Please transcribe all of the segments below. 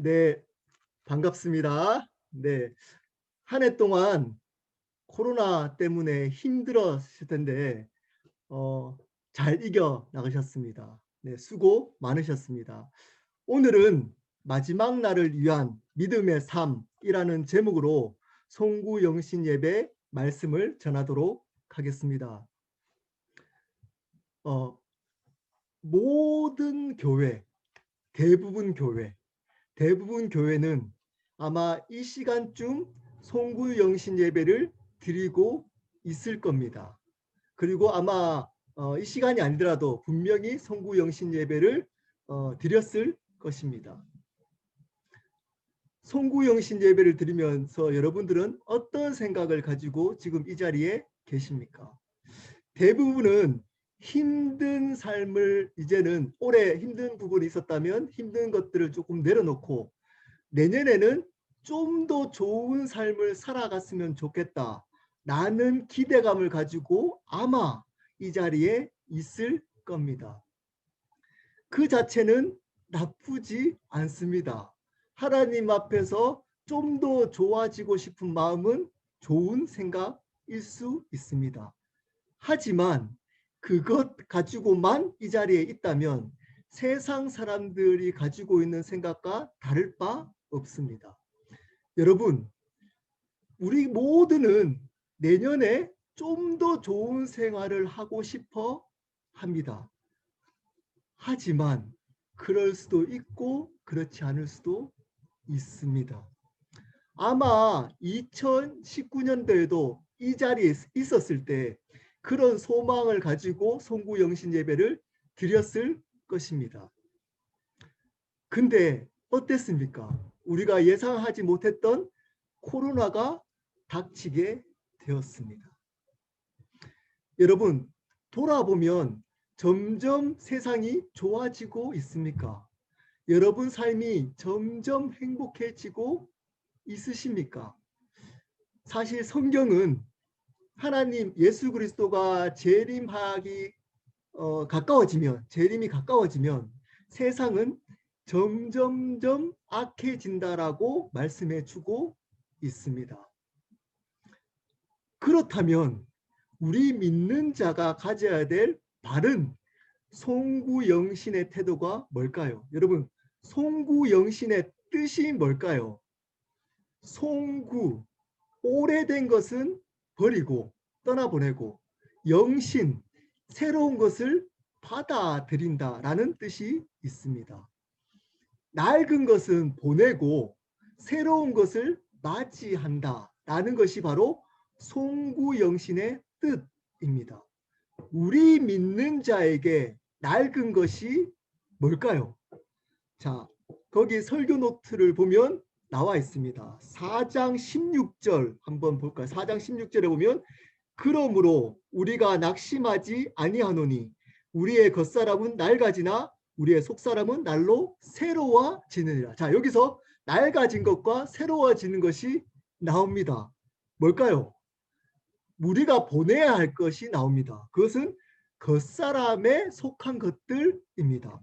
네, 반갑습니다. 네, 한 해 동안 코로나 때문에 힘들었을 텐데 어, 잘 이겨 나가셨습니다. 네, 수고 많으셨습니다. 오늘은 마지막 날을 위한 믿음의 삶이라는 제목으로 송구영신 예배 말씀을 전하도록 하겠습니다. 어, 모든 교회, 대부분 교회, 대부분 교회는 아마 이 시간쯤 송구영신 예배를 드리고 있을 겁니다. 그리고 아마 이 시간이 아니더라도 분명히 송구영신 예배를 드렸을 것입니다. 송구영신 예배를 드리면서 여러분들은 어떤 생각을 가지고 지금 이 자리에 계십니까? 대부분은 힘든 삶을 이제는 올해 힘든 부분이 있었다면 힘든 것들을 조금 내려놓고 내년에는 좀 더 좋은 삶을 살아갔으면 좋겠다 라는 기대감을 가지고 아마 이 자리에 있을 겁니다. 그 자체는 나쁘지 않습니다. 하나님 앞에서 좀 더 좋아지고 싶은 마음은 좋은 생각일 수 있습니다. 하지만 그것 가지고만 이 자리에 있다면 세상 사람들이 가지고 있는 생각과 다를 바 없습니다. 여러분, 우리 모두는 내년에 좀 더 좋은 생활을 하고 싶어 합니다. 하지만 그럴 수도 있고 그렇지 않을 수도 있습니다. 아마 2019년도에도 이 자리에 있었을 때 그런 소망을 가지고 송구영신 예배를 드렸을 것입니다. 근데 어땠습니까? 우리가 예상하지 못했던 코로나가 닥치게 되었습니다. 여러분, 돌아보면 점점 세상이 좋아지고 있습니까? 여러분 삶이 점점 행복해지고 있으십니까? 사실 성경은 하나님 예수 그리스도가 재림하기 재림이 가까워지면 세상은 점점점 악해진다라고 말씀해 주고 있습니다. 그렇다면 우리 믿는 자가 가져야 될 바른 송구영신의 태도가 뭘까요? 여러분, 송구영신의 뜻이 뭘까요? 송구, 오래된 것은 버리고 떠나보내고 영신, 새로운 것을 받아들인다라는 뜻이 있습니다. 낡은 것은 보내고 새로운 것을 맞이한다라는 것이 바로 송구영신의 뜻입니다. 우리 믿는 자에게 낡은 것이 뭘까요? 자, 거기 설교 노트를 보면 나와 있습니다. 4장 16절 한번 볼까요? 4장 16절에 보면 그러므로 우리가 낙심하지 아니하노니 우리의 겉사람은 낡아지나 우리의 속사람은 날로 새로워지느니라. 자, 여기서 낡아진 것과 새로워지는 것이 나옵니다. 뭘까요? 우리가 보내야 할 것이 나옵니다. 그것은 겉사람에 속한 것들입니다.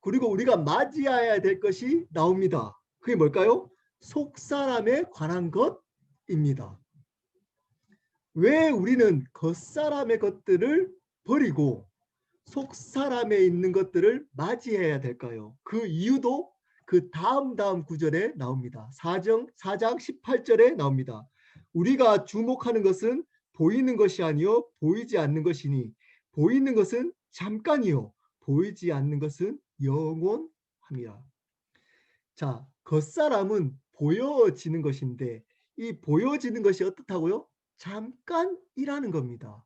그리고 우리가 맞이해야 될 것이 나옵니다. 그게 뭘까요? 속사람에 관한 것입니다. 왜 우리는 겉사람의 것들을 버리고 속사람에 있는 것들을 맞이해야 될까요? 그 이유도 그 다음 구절에 나옵니다. 4장 18절에 나옵니다. 우리가 주목하는 것은 보이는 것이 아니요 보이지 않는 것이니 보이는 것은 잠깐이요 보이지 않는 것은 영원함이라. 자, 겉사람은 보여지는 것인데 이 보여지는 것이 어떻다고요? 잠깐이라는 겁니다.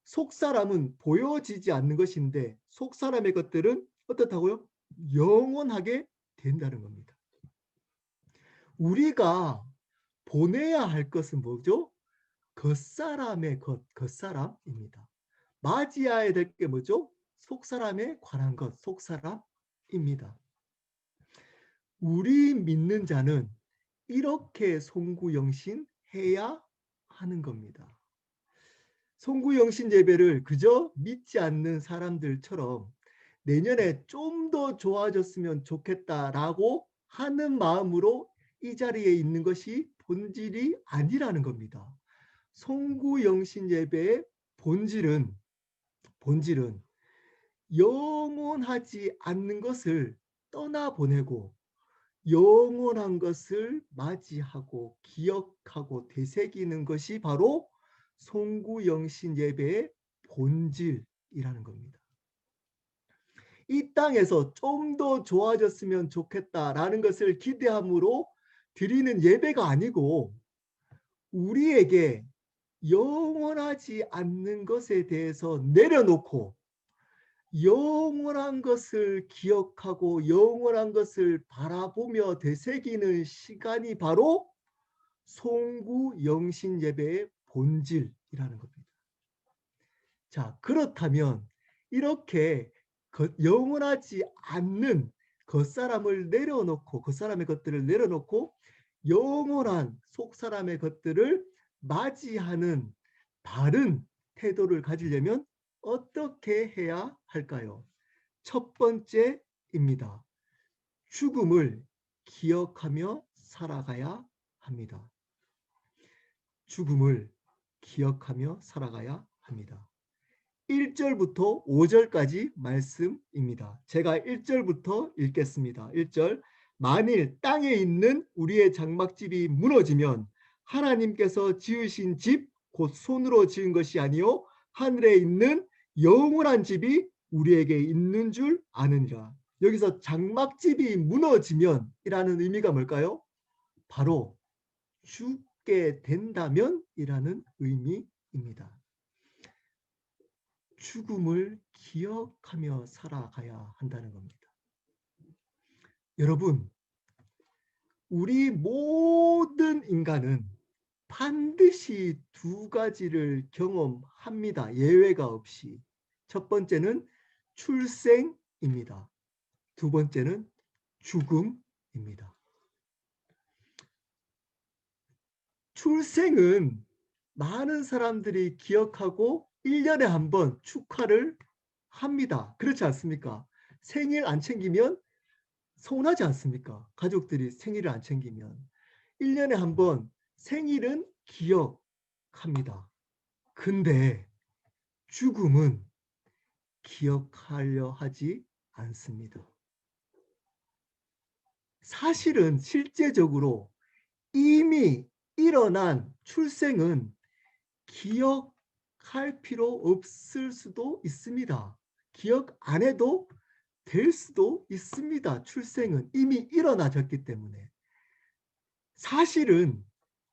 속사람은 보여지지 않는 것인데 속사람의 것들은 어떻다고요? 영원하게 된다는 겁니다. 우리가 보내야 할 것은 뭐죠? 겉사람의 겉사람입니다. 맞이해야 될 게 뭐죠? 속사람에 관한 것, 속사람입니다. 우리 믿는 자는 이렇게 송구영신해야 하는 겁니다. 송구영신 예배를 그저 믿지 않는 사람들처럼 내년에 좀 더 좋아졌으면 좋겠다라고 하는 마음으로 이 자리에 있는 것이 본질이 아니라는 겁니다. 송구영신 예배의 본질은 영원하지 않는 것을 떠나보내고 영원한 것을 맞이하고 기억하고 되새기는 것이 바로 송구영신 예배의 본질이라는 겁니다. 이 땅에서 좀 더 좋아졌으면 좋겠다라는 것을 기대함으로 드리는 예배가 아니고 우리에게 영원하지 않는 것에 대해서 내려놓고 영원한 것을 기억하고 영원한 것을 바라보며 되새기는 시간이 바로 송구 영신 예배의 본질이라는 겁니다. 자, 그렇다면 이렇게 영원하지 않는 겉사람을 내려놓고 겉사람의 것들을 내려놓고 영원한 속사람의 것들을 맞이하는 바른 태도를 가지려면 어떻게 해야 할까요? 첫 번째입니다. 죽음을 기억하며 살아가야 합니다. 죽음을 기억하며 살아가야 합니다. 1절부터 5절까지 말씀입니다. 제가 1절부터 읽겠습니다. 1절 만일 땅에 있는 우리의 장막집이 무너지면 하나님께서 지으신 집 곧 손으로 지은 것이 아니요 하늘에 있는 영원한 집이 우리에게 있는 줄 아느니라. 여기서 장막집이 무너지면 이라는 의미가 뭘까요? 바로 죽게 된다면 이라는 의미입니다. 죽음을 기억하며 살아가야 한다는 겁니다. 여러분, 우리 모든 인간은 반드시 두 가지를 경험합니다. 예외가 없이. 첫 번째는 출생입니다. 두 번째는 죽음입니다. 출생은 많은 사람들이 기억하고 1년에 한 번 축하를 합니다. 그렇지 않습니까? 생일 안 챙기면 서운하지 않습니까? 가족들이 생일을 안 챙기면. 1년에 한 번 생일은 기억합니다. 근데 죽음은 기억하려 하지 않습니다. 사실은 실제적으로 이미 일어난 출생은 기억할 필요 없을 수도 있습니다. 기억 안 해도 될 수도 있습니다. 출생은 이미 일어나졌기 때문에. 사실은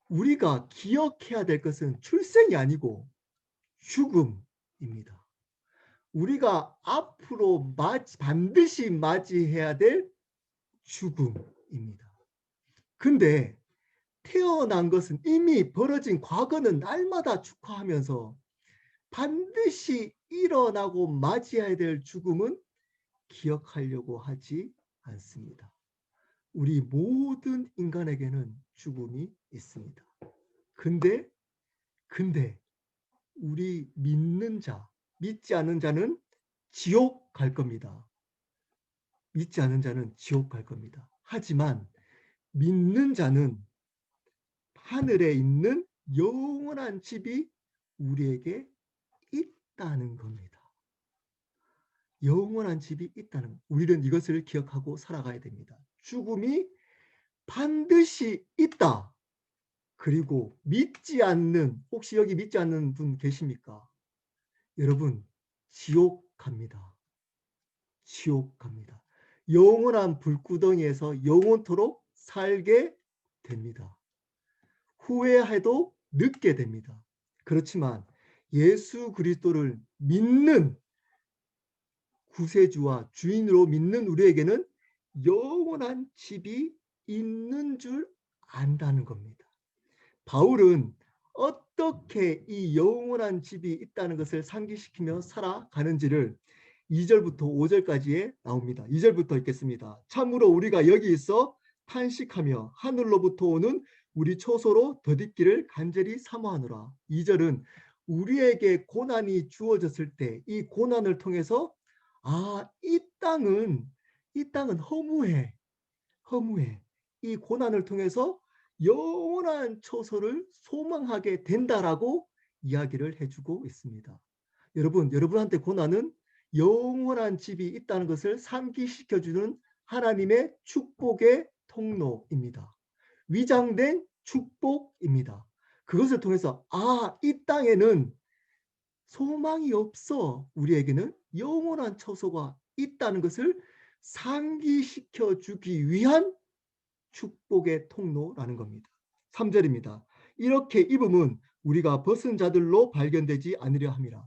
우리가 기억해야 될 것은 출생이 아니고 죽음입니다. 우리가 앞으로 반드시 맞이해야 될 죽음입니다. 근데 태어난 것은 이미 벌어진 과거는 날마다 축하하면서 반드시 일어나고 맞이해야 될 죽음은 기억하려고 하지 않습니다. 우리 모든 인간에게는 죽음이 있습니다. 근데 우리 믿는 자, 믿지 않는 자는 지옥 갈 겁니다. 믿지 않는 자는 지옥 갈 겁니다. 하지만 믿는 자는 하늘에 있는 영원한 집이 우리에게 있다는 겁니다. 영원한 집이 있다는 것. 우리는 이것을 기억하고 살아가야 됩니다. 죽음이 반드시 있다. 그리고 믿지 않는, 혹시 여기 믿지 않는 분 계십니까? 여러분, 지옥 갑니다. 지옥 갑니다. 영원한 불구덩이에서 영원토록 살게 됩니다. 후회해도 늦게 됩니다. 그렇지만 예수 그리스도를 믿는 구세주와 주인으로 믿는 우리에게는 영원한 집이 있는 줄 안다는 겁니다. 바울은 어떻게 이 영원한 집이 있다는 것을 상기시키며 살아가는지를 2절부터 5절까지에 나옵니다. 2절부터 읽겠습니다. 참으로 우리가 여기 있어 탄식하며 하늘로부터 오는 우리 초소로 덧입기를 간절히 사모하노라. 2절은 우리에게 고난이 주어졌을 때 이 고난을 통해서 이 땅은 허무해. 허무해. 이 고난을 통해서 영원한 처소를 소망하게 된다라고 이야기를 해주고 있습니다. 여러분한테 고난은 영원한 집이 있다는 것을 상기시켜주는 하나님의 축복의 통로입니다. 위장된 축복입니다. 그것을 통해서 이 땅에는 소망이 없어. 우리에게는 영원한 처소가 있다는 것을 상기시켜 주기 위한 축복의 통로라는 겁니다. 3절입니다. 이렇게 입음은 우리가 벗은 자들로 발견되지 않으려 함이라.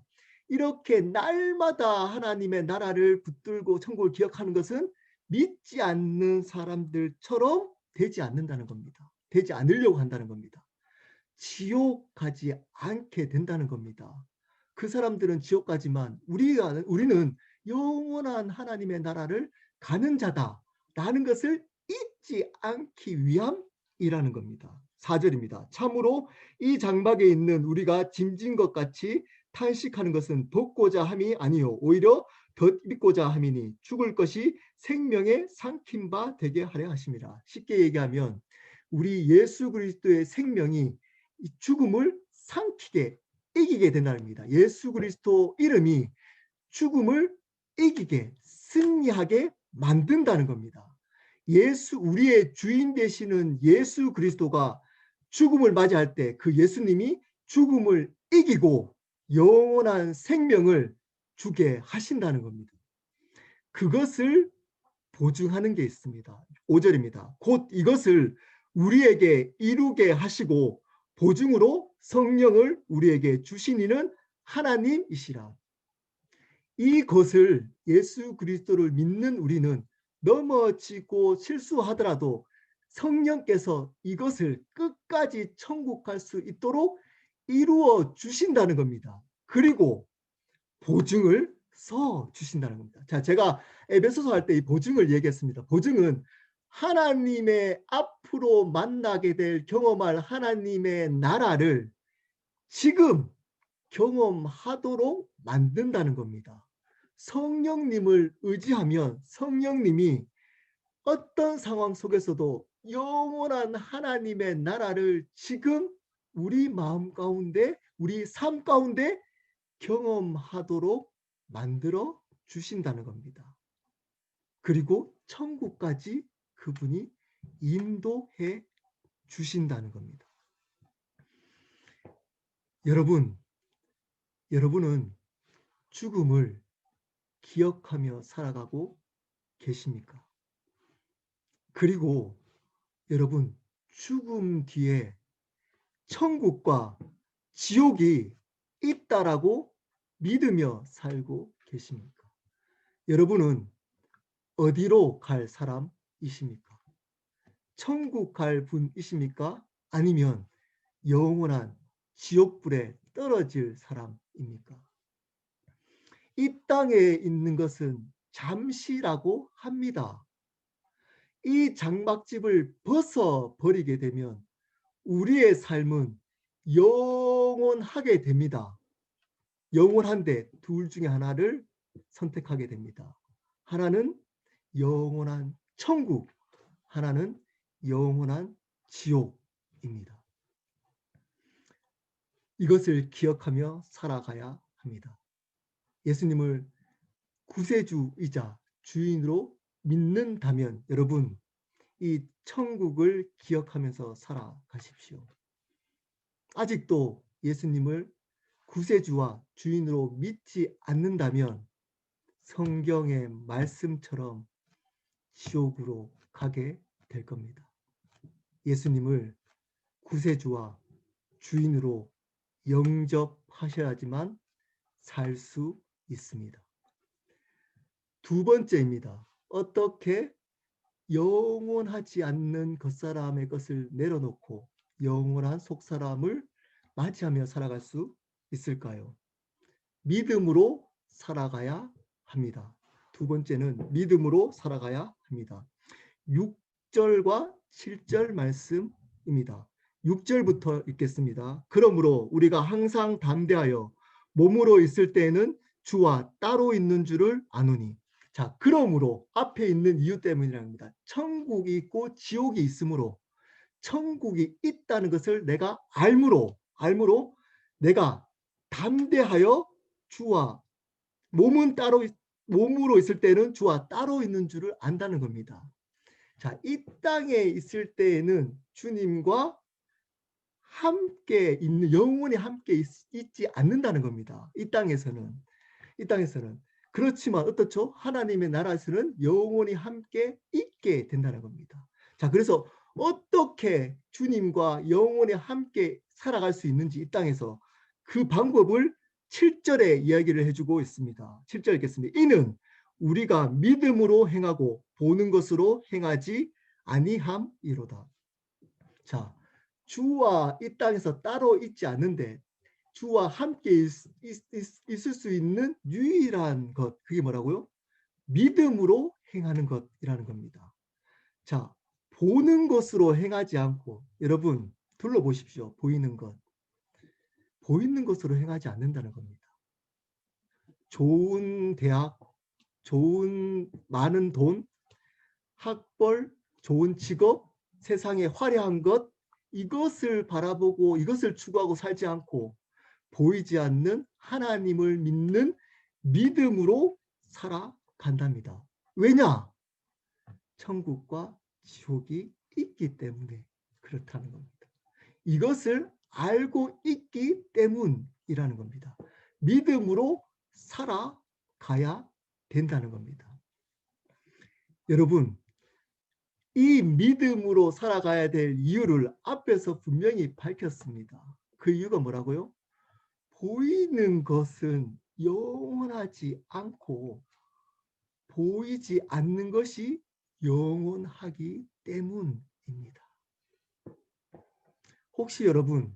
이렇게 날마다 하나님의 나라를 붙들고 천국을 기억하는 것은 믿지 않는 사람들처럼 되지 않는다는 겁니다. 되지 않으려고 한다는 겁니다. 지옥 가지 않게 된다는 겁니다. 그 사람들은 지옥 가지만 우리는 영원한 하나님의 나라를 가는 자다라는 것을 잊지 않기 위함이라는 겁니다. 4절입니다. 참으로 이 장막에 있는 우리가 짐진 것 같이 탄식하는 것은 돋고자 함이 아니요 오히려 덧입고자 함이니 죽을 것이 생명의 삼킨 바 되게 하려 하심이라. 쉽게 얘기하면 우리 예수 그리스도의 생명이 이 죽음을 삼키게 이기게 된다는 겁니다. 예수 그리스도 이름이 죽음을 이기게 승리하게 만든다는 겁니다. 우리의 주인 되시는 예수 그리스도가 죽음을 맞이할 때 그 예수님이 죽음을 이기고 영원한 생명을 주게 하신다는 겁니다. 그것을 보증하는 게 있습니다. 5절입니다. 곧 이것을 우리에게 이루게 하시고 보증으로 성령을 우리에게 주신 이는 하나님이시라. 이것을 예수 그리스도를 믿는 우리는 넘어지고 실수하더라도 성령께서 이것을 끝까지 천국 갈 수 있도록 이루어 주신다는 겁니다. 그리고 보증을 서 주신다는 겁니다. 자, 제가 에베소서 할 때 이 보증을 얘기했습니다. 보증은 하나님의 앞으로 만나게 될 경험할 하나님의 나라를 지금 경험하도록 만든다는 겁니다. 성령님을 의지하면 성령님이 어떤 상황 속에서도 영원한 하나님의 나라를 지금 우리 마음 가운데, 우리 삶 가운데 경험하도록 만들어 주신다는 겁니다. 그리고 천국까지 그분이 인도해 주신다는 겁니다. 여러분은 죽음을 기억하며 살아가고 계십니까? 그리고 여러분, 죽음 뒤에 천국과 지옥이 있다라고 믿으며 살고 계십니까? 여러분은 어디로 갈 사람이십니까? 천국 갈 분이십니까? 아니면 영원한 지옥불에 떨어질 사람입니까? 이 땅에 있는 것은 잠시라고 합니다. 이 장막집을 벗어버리게 되면 우리의 삶은 영원하게 됩니다. 영원한데 둘 중에 하나를 선택하게 됩니다. 하나는 영원한 천국, 하나는 영원한 지옥입니다. 이것을 기억하며 살아가야 합니다. 예수님을 구세주이자 주인으로 믿는다면 여러분, 이 천국을 기억하면서 살아가십시오. 아직도 예수님을 구세주와 주인으로 믿지 않는다면 성경의 말씀처럼 지옥으로 가게 될 겁니다. 예수님을 구세주와 주인으로 영접하셔야지만 살 수 있습니다. 두 번째입니다. 어떻게 영원하지 않는 겉사람의 것을 내려놓고 영원한 속사람을 맞이하며 살아갈 수 있을까요? 믿음으로 살아가야 합니다. 두 번째는 믿음으로 살아가야 합니다. 6절과 7절 말씀입니다. 6절부터 읽겠습니다. 그러므로 우리가 항상 담대하여 몸으로 있을 때에는 주와 따로 있는 줄을 아노니 자, 그러므로 앞에 있는 이유 때문이랍니다. 천국이 있고 지옥이 있으므로 천국이 있다는 것을 내가 알므로 내가 담대하여 주와 몸으로 있을 때는 주와 따로 있는 줄을 안다는 겁니다. 자, 이 땅에 있을 때에는 주님과 함께 있는 영원히 함께 있지 않는다는 겁니다. 이 땅에서는 그렇지만 어떻죠? 하나님의 나라에서는 영원히 함께 있게 된다는 겁니다. 자, 그래서 어떻게 주님과 영원히 함께 살아갈 수 있는지 이 땅에서 그 방법을 7절에 이야기를 해주고 있습니다. 7절 읽겠습니다. 이는 우리가 믿음으로 행하고 보는 것으로 행하지 아니함이로다. 자, 주와 이 땅에서 따로 있지 않는데 주와 함께 있을 수 있는 유일한 것, 그게 뭐라고요? 믿음으로 행하는 것이라는 겁니다. 자, 보는 것으로 행하지 않고, 여러분 둘러보십시오. 보이는 것으로 행하지 않는다는 겁니다. 좋은 대학, 좋은 많은 돈, 학벌, 좋은 직업, 세상의 화려한 것, 이것을 바라보고 이것을 추구하고 살지 않고 보이지 않는 하나님을 믿는 믿음으로 살아간답니다. 왜냐? 천국과 지옥이 있기 때문에 그렇다는 겁니다. 이것을 알고 있기 때문이라는 겁니다. 믿음으로 살아가야 된다는 겁니다. 여러분, 이 믿음으로 살아가야 될 이유를 앞에서 분명히 밝혔습니다. 그 이유가 뭐라고요? 보이는 것은 영원하지 않고 보이지 않는 것이 영원하기 때문입니다. 혹시 여러분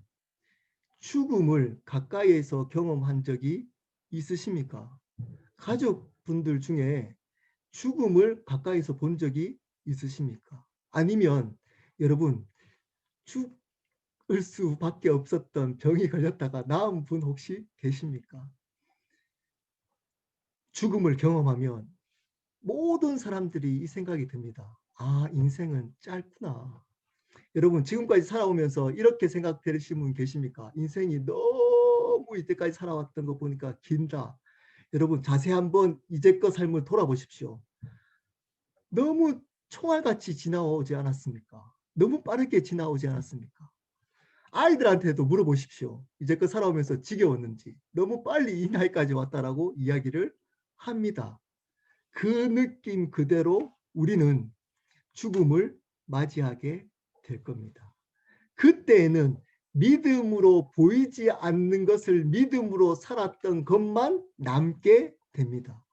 죽음을 가까이에서 경험한 적이 있으십니까? 가족분들 중에 죽음을 가까이서 본 적이 있으십니까? 아니면 여러분 죽을 수밖에 없었던 병이 걸렸다가 나은 분 혹시 계십니까? 죽음을 경험하면 모든 사람들이 이 생각이 듭니다. 아, 인생은 짧구나. 여러분 지금까지 살아오면서 이렇게 생각되시는 분 계십니까? 인생이 너무 이때까지 살아왔던 거 보니까 긴다. 여러분 자세히 한번 이제껏 삶을 돌아보십시오. 너무 총알같이 지나오지 않았습니까? 너무 빠르게 지나오지 않았습니까? 아이들한테도 물어보십시오. 이제껏 살아오면서 지겨웠는지. 너무 빨리 이 나이까지 왔다라고 이야기를 합니다. 그 느낌 그대로 우리는 죽음을 맞이하게 될 겁니다. 그때에는 믿음으로 보이지 않는 것을 믿음으로 살았던 것만 남게 됩니다.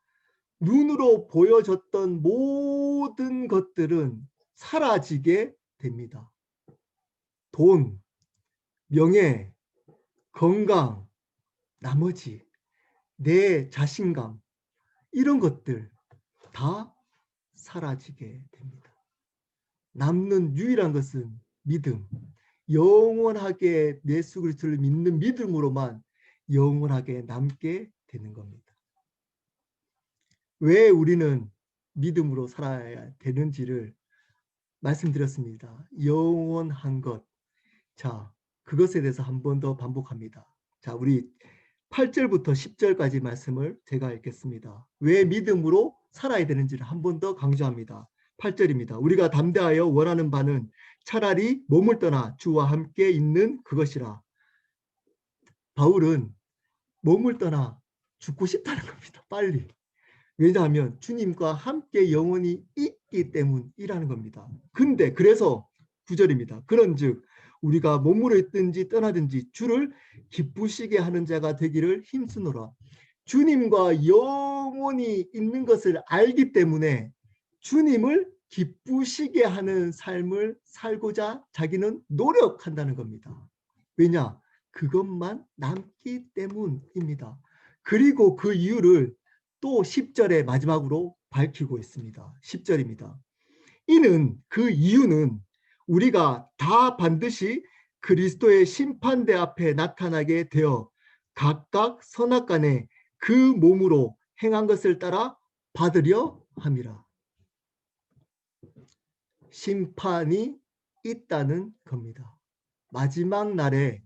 눈으로 보여졌던 모든 것들은 사라지게 됩니다. 돈, 명예, 건강, 나머지 내 자신감, 이런 것들 다 사라지게 됩니다. 남는 유일한 것은 믿음, 영원하게 예수 그리스도를 믿는 믿음으로만 영원하게 남게 되는 겁니다. 왜 우리는 믿음으로 살아야 되는지를 말씀드렸습니다. 영원한 것. 자, 그것에 대해서 한 번 더 반복합니다. 자, 우리 8절부터 10절까지 말씀을 제가 읽겠습니다. 왜 믿음으로 살아야 되는지를 한 번 더 강조합니다. 8절입니다. 우리가 담대하여 원하는 바는 차라리 몸을 떠나 주와 함께 있는 그것이라. 바울은 몸을 떠나 죽고 싶다는 겁니다. 빨리. 왜냐하면 주님과 함께 영원히 있기 때문이라는 겁니다. 근데 그래서 9절입니다. 그런즉 우리가 몸으로 있든지 떠나든지 주를 기쁘시게 하는 자가 되기를 힘쓰노라. 주님과 영원히 있는 것을 알기 때문에 주님을 기쁘시게 하는 삶을 살고자 자기는 노력한다는 겁니다. 왜냐? 그것만 남기 때문입니다. 그리고 그 이유를 또 10절의 마지막으로 밝히고 있습니다. 10절입니다. 이는 그 이유는 우리가 다 반드시 그리스도의 심판대 앞에 나타나게 되어 각각 선악간에 그 몸으로 행한 것을 따라 받으려 함이라. 심판이 있다는 겁니다. 마지막 날에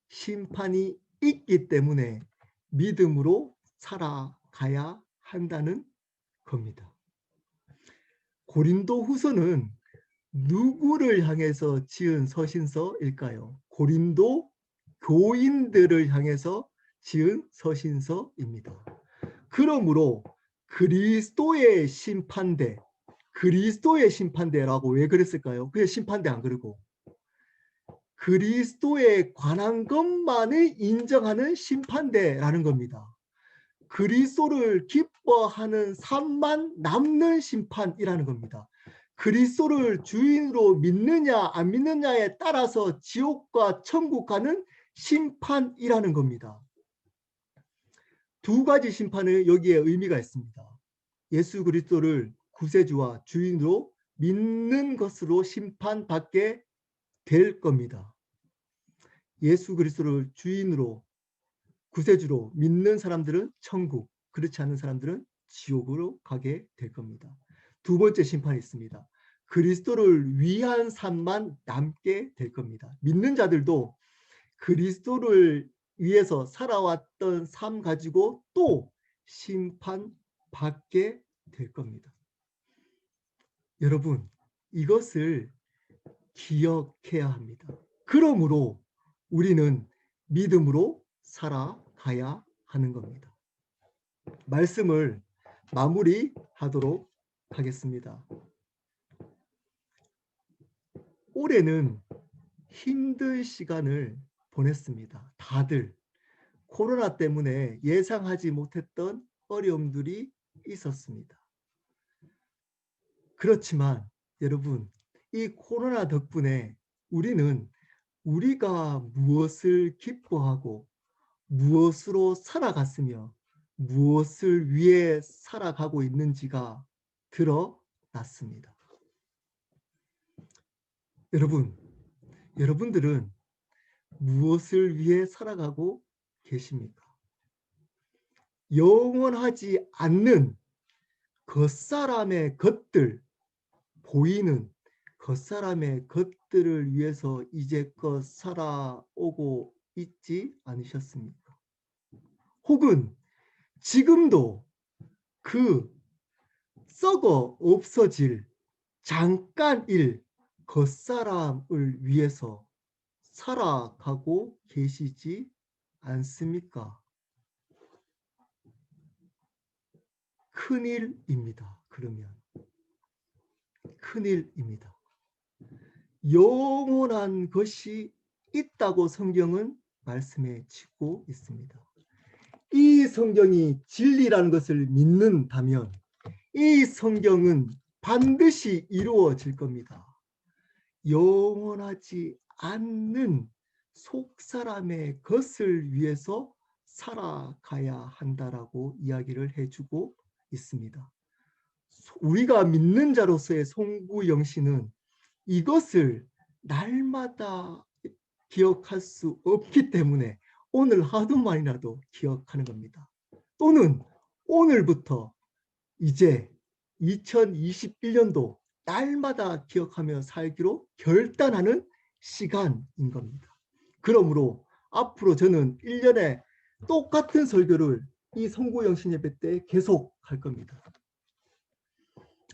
심판이 있기 때문에 믿음으로 살아가야 한다는 겁니다. 고린도 후서는 누구를 향해서 지은 서신서일까요? 고린도 교인들을 향해서 지은 서신서입니다. 그러므로 그리스도의 심판대라고 왜 그랬을까요? 그게 심판대 안 그러고 그리스도에 관한 것만을 인정하는 심판대라는 겁니다. 그리스도를 기뻐하는 삶만 남는 심판이라는 겁니다. 그리스도를 주인으로 믿느냐 안 믿느냐에 따라서 지옥과 천국 가는 심판이라는 겁니다. 두 가지 심판을 여기에 의미가 있습니다. 예수 그리스도를 구세주와 주인으로 믿는 것으로 심판받게 될 겁니다. 예수 그리스도를 주인으로 구세주로 믿는 사람들은 천국, 그렇지 않은 사람들은 지옥으로 가게 될 겁니다. 두 번째 심판이 있습니다. 그리스도를 위한 삶만 남게 될 겁니다. 믿는 자들도 그리스도를 위해서 살아왔던 삶 가지고 또 심판받게 될 겁니다. 여러분, 이것을 기억해야 합니다. 그러므로 우리는 믿음으로 살아가야 하는 겁니다. 말씀을 마무리하도록 하겠습니다. 올해는 힘든 시간을 보냈습니다. 다들 코로나 때문에 예상하지 못했던 어려움들이 있었습니다. 그렇지만 여러분, 이 코로나 덕분에 우리는 우리가 무엇을 기뻐하고 무엇으로 살아갔으며 무엇을 위해 살아가고 있는지가 드러났습니다. 여러분들은 무엇을 위해 살아가고 계십니까? 영원하지 않는 겉사람의 것들, 보이는 겉사람의 것들을 위해서 이제껏 살아오고 있지 않으셨습니까? 혹은 지금도 그 썩어 없어질 잠깐일 겉사람을 위해서 살아가고 계시지 않습니까? 큰일입니다. 그러면 큰일입니다. 영원한 것이 있다고 성경은 말씀해 주고 있습니다. 이 성경이 진리라는 것을 믿는다면 이 성경은 반드시 이루어질 겁니다. 영원하지 않는 속사람의 것을 위해서 살아가야 한다라고 이야기를 해주고 있습니다. 우리가 믿는 자로서의 송구영신은 이것을 날마다 기억할 수 없기 때문에 오늘 하루만이라도 기억하는 겁니다. 또는 오늘부터 이제 2021년도 날마다 기억하며 살기로 결단하는 시간인 겁니다. 그러므로 앞으로 저는 1년에 똑같은 설교를 이 송구영신 예배 때 계속 할 겁니다.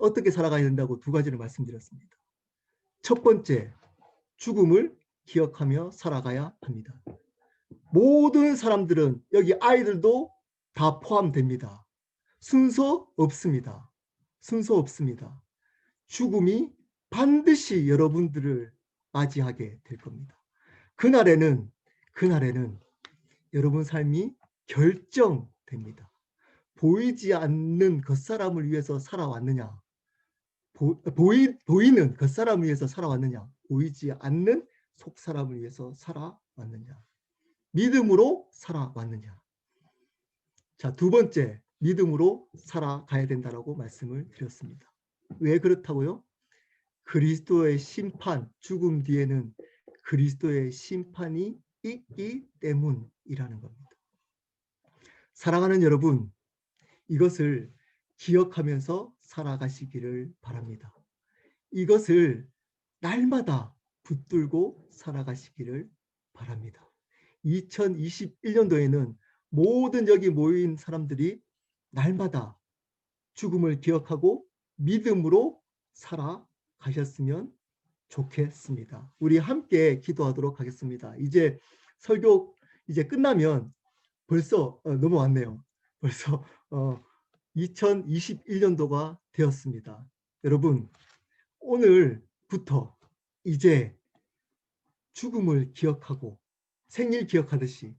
어떻게 살아가야 된다고 두 가지를 말씀드렸습니다. 첫 번째, 죽음을 기억하며 살아가야 합니다. 모든 사람들은, 여기 아이들도 다 포함됩니다. 순서 없습니다. 순서 없습니다. 죽음이 반드시 여러분들을 맞이하게 될 겁니다. 그날에는 여러분 삶이 결정됩니다. 보이지 않는 겉사람을 위해서 살아왔느냐, 보이는 겉사람을 위해서 살아왔느냐, 보이지 않는 속사람을 위해서 살아왔느냐, 믿음으로 살아왔느냐. 자, 두 번째, 믿음으로 살아가야 된다라고 말씀을 드렸습니다. 왜 그렇다고요? 그리스도의 심판, 죽음 뒤에는 그리스도의 심판이 있기 때문이라는 겁니다. 사랑하는 여러분, 이것을 기억하면서 살아가시기를 바랍니다. 이것을 날마다 붙들고 살아가시기를 바랍니다. 2021년도에는 모든 여기 모인 사람들이 날마다 죽음을 기억하고 믿음으로 살아가셨으면 좋겠습니다. 우리 함께 기도하도록 하겠습니다. 이제 설교 이제 끝나면 벌써 넘어왔네요. 벌써 2021년도가 되었습니다. 여러분, 오늘부터 이제 죽음을 기억하고 생일 기억하듯이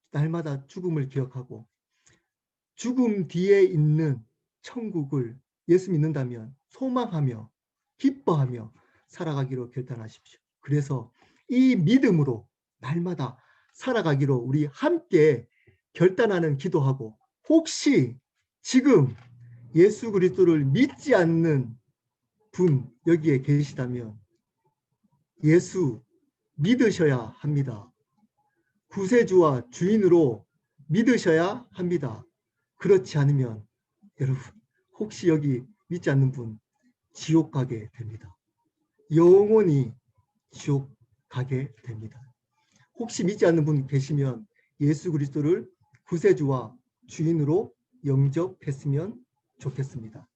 날마다 죽음을 기억하고 죽음 뒤에 있는 천국을 예수 믿는다면 소망하며 기뻐하며 살아가기로 결단하십시오. 그래서 이 믿음으로 날마다 살아가기로 우리 함께 결단하는 기도하고, 혹시 지금 예수 그리스도를 믿지 않는 분 여기에 계시다면 예수 믿으셔야 합니다. 구세주와 주인으로 믿으셔야 합니다. 그렇지 않으면 여러분, 혹시 여기 믿지 않는 분 지옥 가게 됩니다. 영원히 지옥 가게 됩니다. 혹시 믿지 않는 분 계시면 예수 그리스도를 구세주와 주인으로 영접했으면 좋겠습니다.